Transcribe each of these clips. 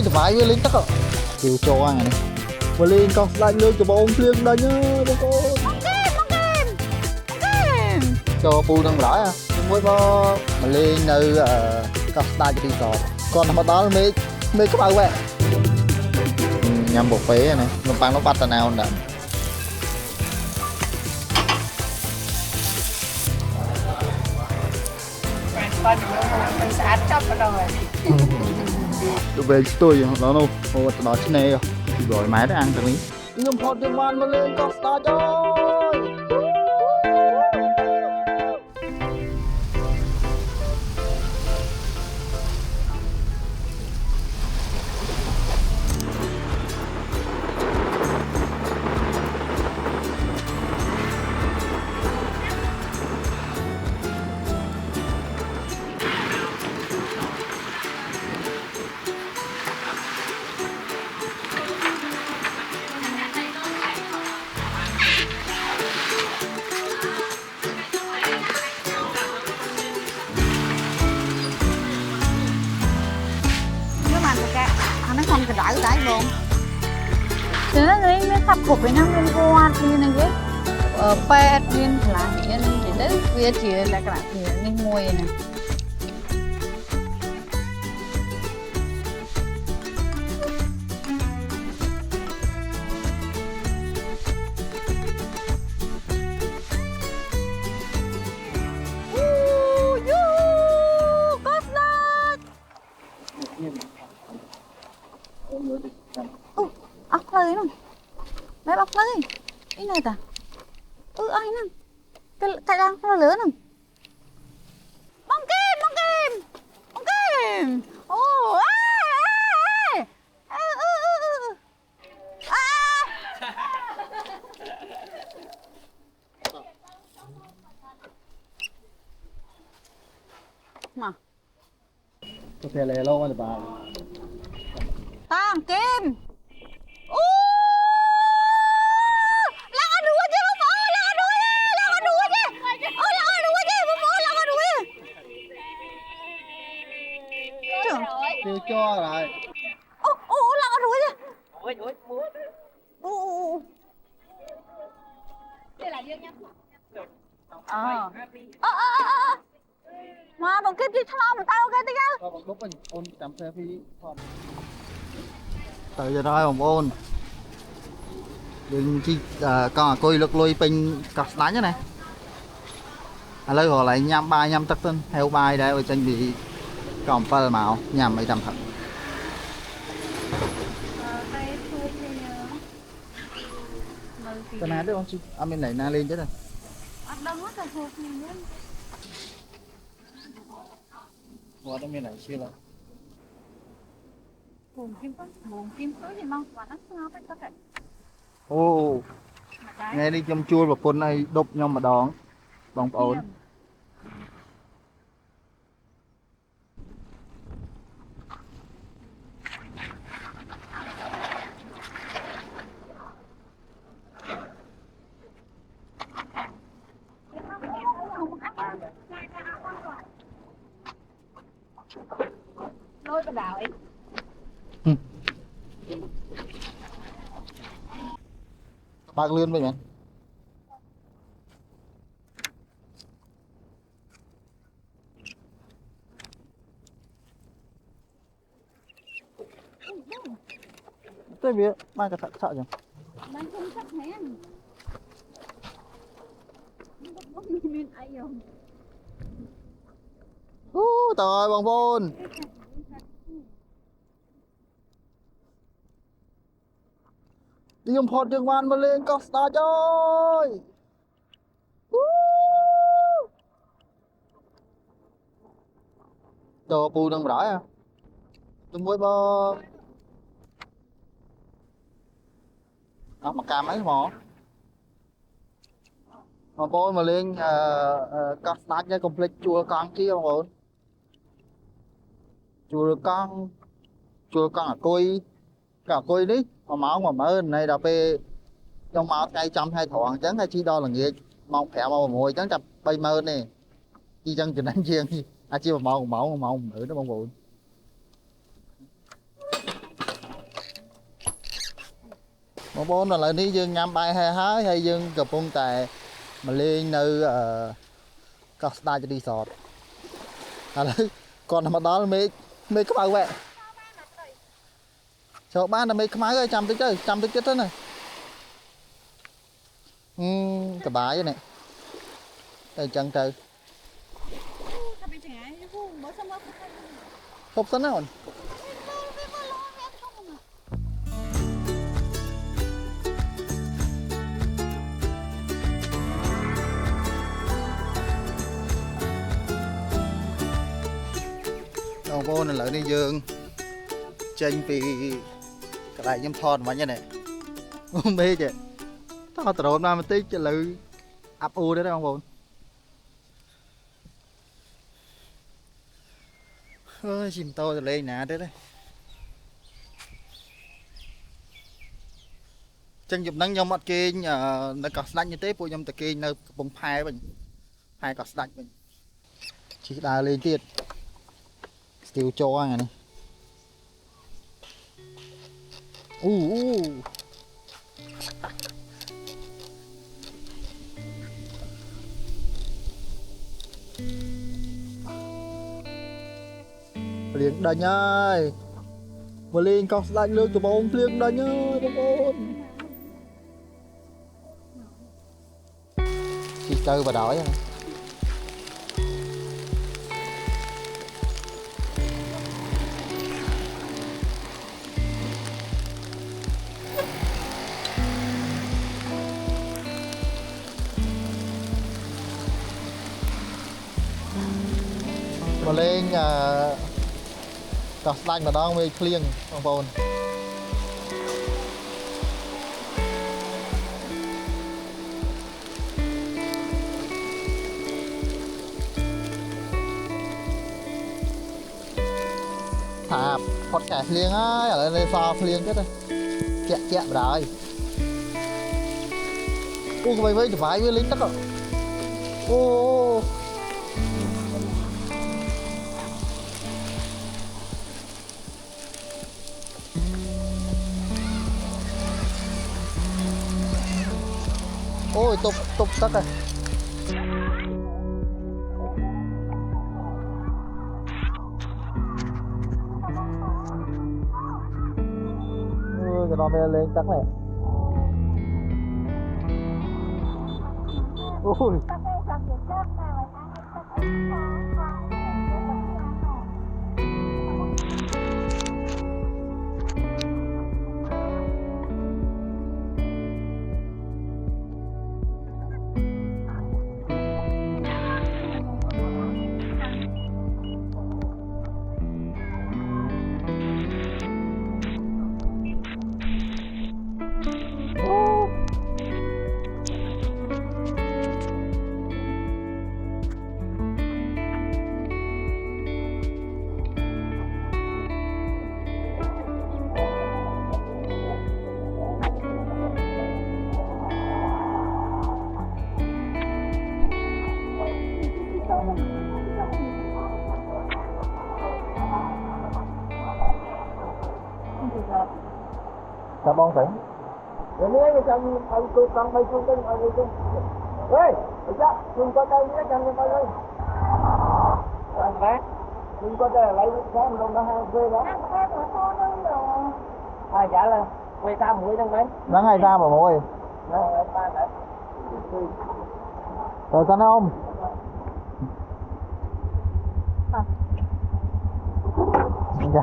chơi thoải mái với lính tắc ạ kêu cho anh này mà lên con lại lương cho bông phiên đây nhá bông con cho phu đang lãi à mới mà lên nơi con lại cho đi tỏ còn mà đó mấy mấy các bạn vậy nhằm bột phế này nó bằng nó bắt tao nào nè mình sẽ chấp vào rồi. Tụi về tôi đó đâu đó trên này rồi máy đã ăn thằng ấy nhưng phọt đường man mà lên con star chơi nó không cái đỡ cái luôn chứ nó nghĩ nó thắp cục với nó liên quan đi này chứ pet liên là hiện thì đấy việc chỉ là cái gì nên mùi này ốc lơi nó mấy bọc lơi cái này ta ai nè cái đang nó lớn nè bông kim ô mà có thể lè lâu mà bà tang kim là con đuôi chứ bố là con đuôi chứ là con đuôi chứ bố là con đuôi kêu cho lại là con đuôi chứ đây là dương nhá mà bằng kim đi thao mà tao cái tao bằng bốc mình ôn chạm xe phi tới giờ đó ông ôn đừng chi con coi lực lôi pin cặp đánh thế này lấy gọi lại nhâm tắc tinh heo bài đây ở trên bị còn phơ màu nhằm mấy tầm thật cái này được không chị anh bên này na lên chứ rồi qua đó bên này chưa là buồn kim tới thì mong và nó ngáo tới cái ô nghe đi trong chua và con này đục nhau mà đón bóng ổn lôi cái đào ấy bác lươn vậy mẹ tôi biết mai cái sợ chứ đang không sắc hèn bốc lên ai không trời bằng vôn đi dùng phọt đường man mà lên con star chơi cho pu đang rải à tôi mới bơ nó mà cam mấy mà bôi mà lên con star chơi complete chua con kia không ổn chua con là côi cả côi đi mà máu mà mỡ này đập về trong máu cây trăm hai thoảng chẳng hay chi đo là nghĩa mong phèo mà mùi chẳng chập bay mơ nè chi chân trình anh chiên chi mà máu mở nó bông bụi បងប្អូនឥឡូវនេះយើងញ៉ាំបាយហើយយើងកំពុងតែមកលេងនៅកោះស្ដេចរីសតឥឡូវគាត់មកដល់មេឃខ្មៅវ៉ែចូលបានតែមេឃខ្មៅហើយចាំតិចទៀតទៅណាសប្បាយនេះតែអញ្ចឹងទៅហូបសិនណាអូនបងប្អូនឥឡូវនេះយើងចេញពីកន្លែងខ្ញុំថតមិញហ្នឹងមេឃទេថតដ្រូនមកបន្តិចឥឡូវអាប់អ៊ូទេបងប្អូនអើយជិះម៉ូតូទៅលេងណាទៀតទេចឹងយប់ហ្នឹងខ្ញុំអត់គេងនៅកោះស្ដេចនេះទេពួកខ្ញុំទៅគេងនៅកំពង់ផែវិញផែកោះស្ដេចវិញជិះដើរលេងទៀតស្ទីលចហ្នឹងនេះអូភ្លៀងដាច់ហើយមកលេងកោះស្ដេចលើកដំបូងភ្លៀងដាច់ហើយបងប្អូនជិះទៅបដ ாய் មកលេងកោះស្ដេចម្ដងមេឃភ្លៀងបងប្អូនថាផុតកែភ្លៀងហើយឥឡូវនៅសល់ភ្លៀងទៀតជាក់បណ្ដោយអូក្មេងៗសុបាយវាលេងទឹកអូអូយទប់ទឹកហើយก็ต้องไปเล่นจักเลยโอ้ยSao bông tỉnh? Để nếu như xong ông tôi con bay xuống cái ông đi xuống. Ê, được chưa? Đừng có đây nhé, chân bay đi. Anh bác, đừng có đây lấy cái luôn đó hai quê đó. À dạ là quay ta mũi đang mấy? Đang hai ta mà mũi. Rồi sao nó không? Dạ.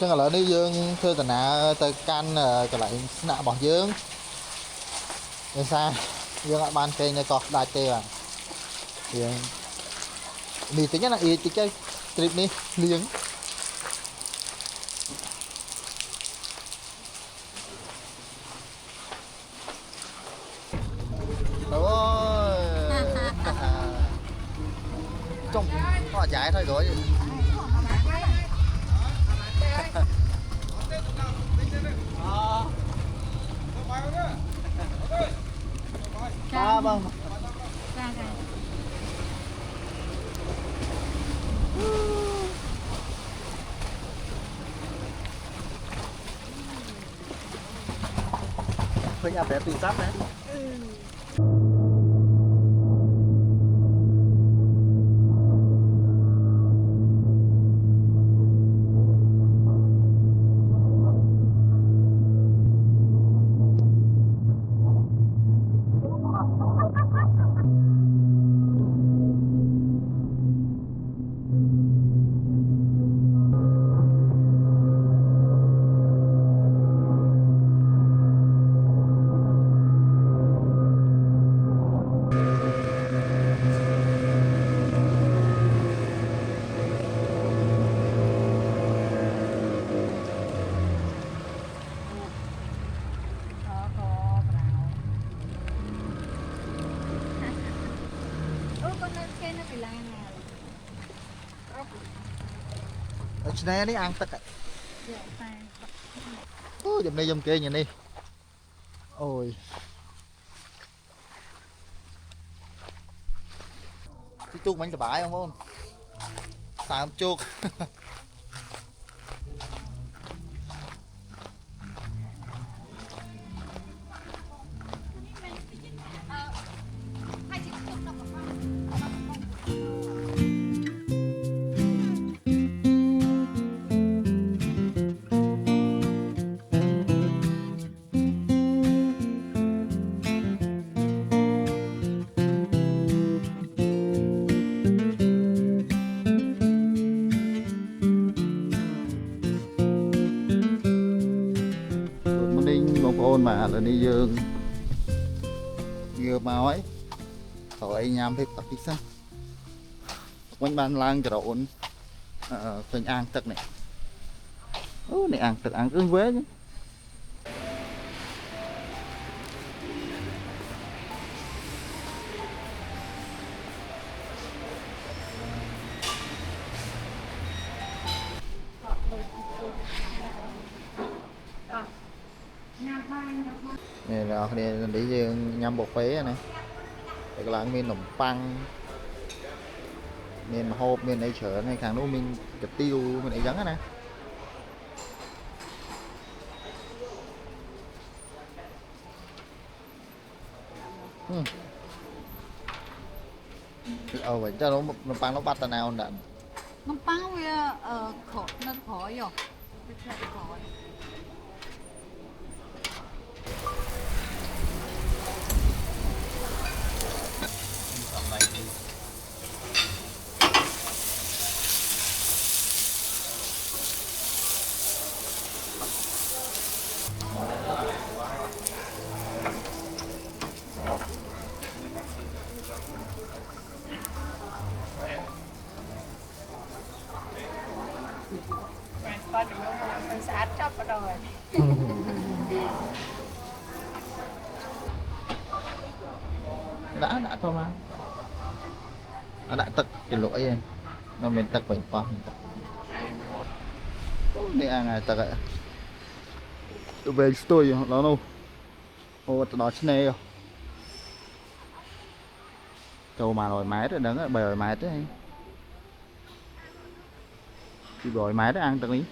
Chắc là đi dương thưa tình nạ từ canh cái lại nạ bỏ dương để xa dương lại ban cây này cọt đại tê à thì mì tính nhất là ý cái trip đi liếng ôi trong có chạy thôi rồi ba vâng Ra rồi. với nhà bé tù sắp đấy. Con nó khen nó phải làm nào. Ở trên này đi ăn tất cả. Dạ, phải. Ôi dùm đây dùm kia nhìn đi. Ôi cái chuột mình là bãi không không sao chuột. Một ôn mà là đi dương vừa mau ấy hỏi nhằm phép tập sao quanh ban lang cho ổn kênh ăn thật này này ăn thật ăn cứ quế chứ này là để nhâm bột phế này để là miên nồng păng miên mà hộp miên ấy chở này càng lúc mình cái tiêu mình ấy trắng nè vậy cho nó păng nó bắt ta nào đạn Nó bao khổ nó khó rồi. Khó. Con đừng có mình sát chóc vào rồi. đã thôi mà nó đã tật cái lỗi em nó mình tật bệnh con đi ăn này tật ạ về tôi nó đâu ô đó trên này rồi châu mà rồi máy rồi đứng bời rồi máy thế thì rồi máy đó ăn tật lý